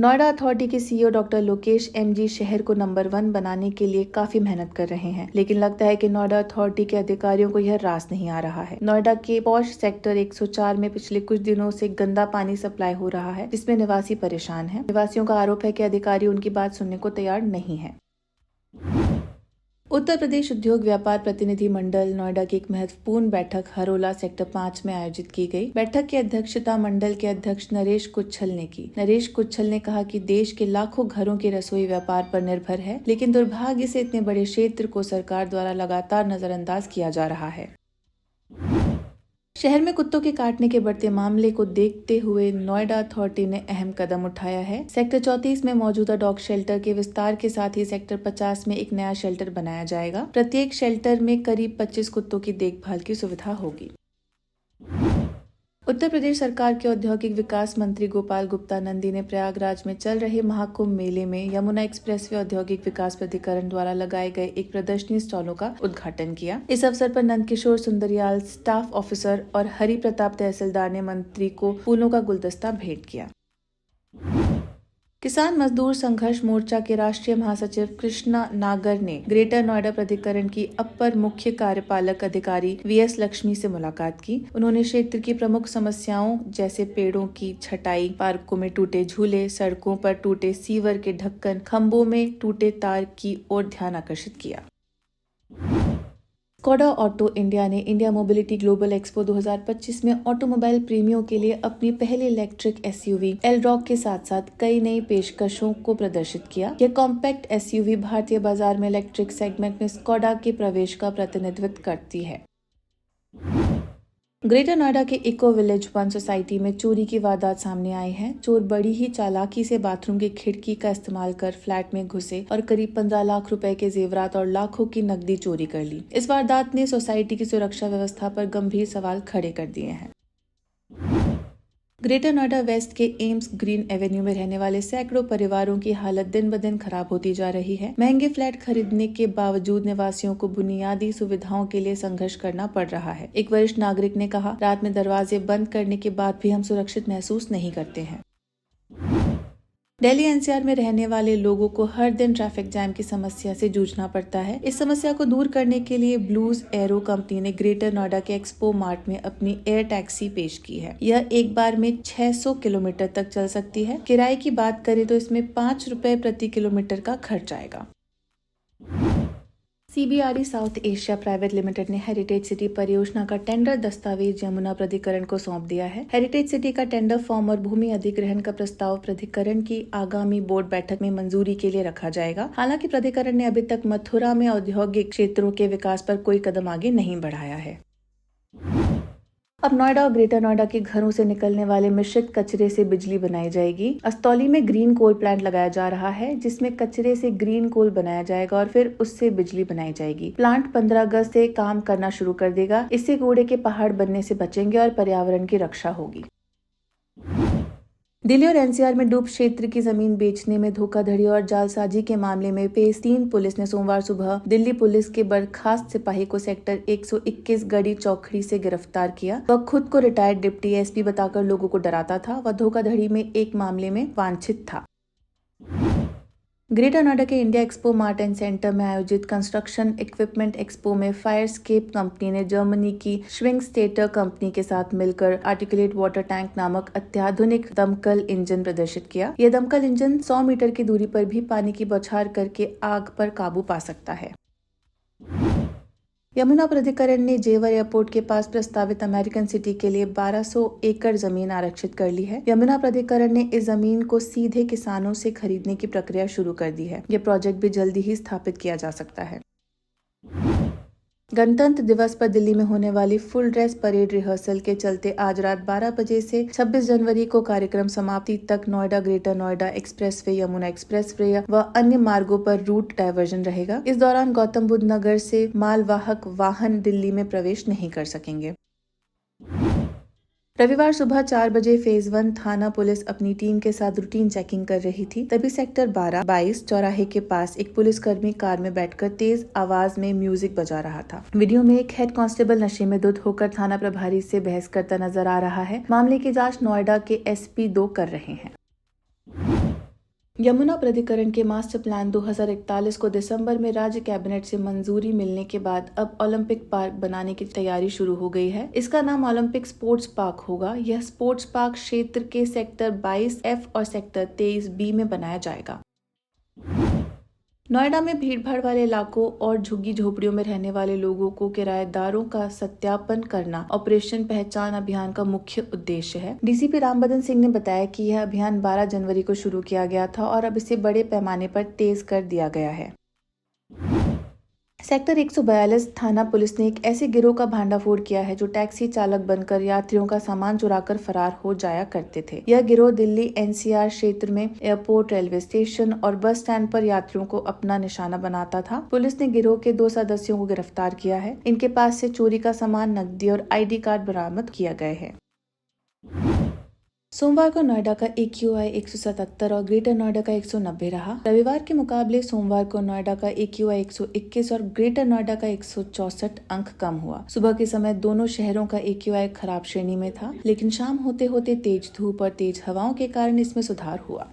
Noida authority के CEO doctor Lokesh MG शहर को नंबर 1 बनाने के लिए काफी मेहनत कर रहे हैं, लेकिन लगता है कि नोएडा अथॉरिटी के अधिकारियों को यह रास नहीं आ रहा है। नोएडा के पॉश सेक्टर 104 में पिछले कुछ दिनों से गंदा पानी सप्लाई हो रहा है, जिसमें निवासी परेशान हैं। निवासियों का आरोप है कि अधिकारी उनकी बात सुनने को तैयार नहीं है। उत्तर प्रदेश उद्योग व्यापार प्रतिनिधि मंडल नोएडा की एक महत्वपूर्ण बैठक हरोला सेक्टर 5 में आयोजित की गई। बैठक की अध्यक्षता मंडल के अध्यक्ष नरेश कुच्छल ने की। नरेश कुच्छल ने कहा कि देश के लाखों घरों के रसोई व्यापार पर निर्भर है, लेकिन दुर्भाग्य से इतने बड़े क्षेत्र को सरकार द्वारा लगातार नजरअंदाज किया जा रहा है। शहर में कुत्तों के काटने के बढ़ते मामले को देखते हुए नोएडा अथॉरिटी ने अहम कदम उठाया है। सेक्टर 34 में मौजूदा डॉग शेल्टर के विस्तार के साथ ही सेक्टर 50 में एक नया शेल्टर बनाया जाएगा। प्रत्येक शेल्टर में करीब 25 कुत्तों की देखभाल की सुविधा होगी। उत्तर प्रदेश सरकार के औद्योगिक विकास मंत्री गोपाल गुप्ता नंदी ने प्रयागराज में चल रहे महाकुंभ मेले में यमुना एक्सप्रेसवे औद्योगिक विकास प्राधिकरण द्वारा लगाए गए एक प्रदर्शनी स्टॉलों का उद्घाटन किया। इस अवसर पर नंदकिशोर सुंदरियाल स्टाफ ऑफिसर और हरि प्रताप तहसीलदार ने मंत्री को फूलों का गुलदस्ता भेंट किया। किसान मजदूर संघर्ष मोर्चा के राष्ट्रीय महासचिव कृष्णा नागर ने ग्रेटर नोएडा प्राधिकरण की अपर मुख्य कार्यपालक अधिकारी वीएस लक्ष्मी से मुलाकात की। उन्होंने क्षेत्र की प्रमुख समस्याओं जैसे पेड़ों की छटाई, पार्कों में टूटे झूले, सड़कों पर टूटे सीवर के ढक्कन, खंभों में टूटे तार की ओर ध्यान आकर्षित किया। स्कोडा ऑटो इंडिया ने इंडिया मोबिलिटी ग्लोबल एक्सपो 2025 में ऑटोमोबाइल प्रेमियों के लिए अपनी पहली इलेक्ट्रिक एसयूवी एलरॉक के साथ साथ कई नई पेशकशों को प्रदर्शित किया। यह कॉम्पैक्ट एसयूवी भारतीय बाजार में इलेक्ट्रिक सेगमेंट में स्कोडा के प्रवेश का प्रतिनिधित्व करती है। ग्रेटर नोएडा के इको विलेज 1 सोसाइटी में चोरी की वारदात सामने आई है। चोर बड़ी ही चालाकी से बाथरूम की खिड़की का इस्तेमाल कर फ्लैट में घुसे और करीब 15 लाख रुपए के जेवरात और लाखों की नकदी चोरी कर ली। इस वारदात ने सोसाइटी की सुरक्षा व्यवस्था पर गंभीर सवाल खड़े कर दिए हैं। ग्रेटर नोएडा वेस्ट के एम्स ग्रीन एवेन्यू में रहने वाले सैकड़ों परिवारों की हालत दिन ब दिन खराब होती जा रही है। महंगे फ्लैट खरीदने के बावजूद निवासियों को बुनियादी सुविधाओं के लिए संघर्ष करना पड़ रहा है। एक वरिष्ठ नागरिक ने कहा, रात में दरवाजे बंद करने के बाद भी हम सुरक्षित महसूस नहीं करते हैं। दिल्ली एनसीआर में रहने वाले लोगों को हर दिन ट्रैफिक जैम की समस्या से जूझना पड़ता है। इस समस्या को दूर करने के लिए ब्लूज एरो कंपनी ने ग्रेटर नोएडा के एक्सपो मार्ट में अपनी एयर टैक्सी पेश की है। यह एक बार में 600 किलोमीटर तक चल सकती है। किराए की बात करें तो इसमें 5 रुपए प्रति किलोमीटर का खर्च आएगा। CBRE south Asia private limited ने हेरिटेज सिटी परियोजना का टेंडर दस्तावेज यमुना प्राधिकरण को सौंप दिया है। हेरिटेज सिटी का टेंडर फॉर्म और भूमि अधिग्रहण का प्रस्ताव प्राधिकरण की आगामी बोर्ड बैठक में मंजूरी के लिए रखा जाएगा। हालांकि प्राधिकरण ने अभी तक मथुरा में औद्योगिक क्षेत्रों के विकास पर कोई कदम आगे नहीं बढ़ाया है। अब नोएडा और ग्रेटर नोएडा के घरों से निकलने वाले मिश्रित कचरे से बिजली बनाई जाएगी। अस्तौली में ग्रीन कोल प्लांट लगाया जा रहा है, जिसमें कचरे से ग्रीन कोल बनाया जाएगा और फिर उससे बिजली बनाई जाएगी। प्लांट 15 अगस्त से काम करना शुरू कर देगा। इससे कूड़े के पहाड़ बनने से बचेंगे और पर्यावरण की रक्षा होगी। दिल्ली और एनसीआर में डूब क्षेत्र की जमीन बेचने में धोखाधड़ी और जालसाजी के मामले में फेज 3 पुलिस ने सोमवार सुबह दिल्ली पुलिस के बर्खास्त सिपाही को सेक्टर 121 गढ़ी चौखड़ी से गिरफ्तार किया। वह खुद को रिटायर्ड डिप्टी एसपी बताकर लोगों को डराता था। वह धोखाधड़ी में एक मामले में वांछित था। ग्रेटर नोएडा के India expo mart and centre में आयोजित कंस्ट्रक्शन इक्विपमेंट एक्सपो में फायरस्केप कंपनी ने जर्मनी की श्विंगस्टेटर कंपनी के साथ मिलकर आर्टिकुलेट वाटर टैंक नामक अत्याधुनिक दमकल इंजन प्रदर्शित किया। यह दमकल इंजन 100 मीटर की दूरी पर भी पानी की बौछार करके आग पर काबू पा सकता है। यमुना प्राधिकरण ने जेवर एयरपोर्ट के पास प्रस्तावित अमेरिकन सिटी के लिए 1200 एकड़ जमीन आरक्षित कर ली है। यमुना प्राधिकरण ने इस जमीन को सीधे किसानों से खरीदने की प्रक्रिया शुरू कर दी है। यह प्रोजेक्ट भी जल्दी ही स्थापित किया जा सकता है। गणतंत्र दिवस पर दिल्ली में होने वाली फुल ड्रेस परेड रिहर्सल के चलते आज रात 12 बजे से 26 जनवरी को कार्यक्रम समाप्ति तक Noida greater Noida expressway, Yamuna expressway व अन्य मार्गों पर रूट डायवर्जन रहेगा। इस दौरान गौतम बुद्ध नगर से मालवाहक वाहन दिल्ली में प्रवेश नहीं कर सकेंगे। रविवार सुबह 4 बजे फेज 1 थाना पुलिस अपनी टीम के साथ रूटीन चेकिंग कर रही थी। तभी सेक्टर 12-22 चौराहे के पास एक पुलिसकर्मी कार में बैठकर तेज आवाज में म्यूजिक बजा रहा था। वीडियो में एक हेड कांस्टेबल नशे में धुत होकर थाना प्रभारी से बहस करता नजर आ रहा है। मामले की जांच नोएडा के एसपी 2 कर रहे हैं। यमुना प्राधिकरण के मास्टर प्लान 2041 को दिसंबर में राज्य कैबिनेट से मंजूरी मिलने के बाद अब ओलंपिक पार्क बनाने की तैयारी शुरू हो गई है। इसका नाम ओलंपिक स्पोर्ट्स पार्क होगा। यह स्पोर्ट्स पार्क क्षेत्र के सेक्टर 22F और सेक्टर 23B में बनाया जाएगा। नोएडा में भीड़भाड़ वाले इलाकों और झुग्गी झोपड़ियों में रहने वाले लोगों को किराएदारों का सत्यापन करना ऑपरेशन पहचान अभियान का मुख्य उद्देश्य है। डीसीपी रामबदन सिंह ने बताया कि यह अभियान 12 जनवरी को शुरू किया गया था और अब इसे बड़े पैमाने पर तेज कर दिया गया है। सेक्टर 142 थाना पुलिस ने एक ऐसे गिरोह का भांडाफोड़ किया है जो टैक्सी चालक बनकर यात्रियों का सामान चुराकर फरार हो जाया करते थे। यह गिरोह दिल्ली NCR क्षेत्र में एयरपोर्ट, रेलवे स्टेशन और बस स्टैंड पर यात्रियों को अपना निशाना बनाता था। पुलिस ने गिरोह के 2 सदस्यों को गिरफ्तार किया है। इनके पास से चोरी का सामान, नकदी और ID कार्ड बरामद किया गए हैं। सोमवार को नोएडा का AQI 177 और ग्रेटर नोएडा का 190 रहा। रविवार के मुकाबले सोमवार को नोएडा का AQI 121 और ग्रेटर नोएडा का 164 अंक कम हुआ। सुबह के समय दोनों शहरों का AQI खराब श्रेणी में था, लेकिन शाम होते होते तेज धूप और तेज हवाओं के कारण इसमें सुधार हुआ।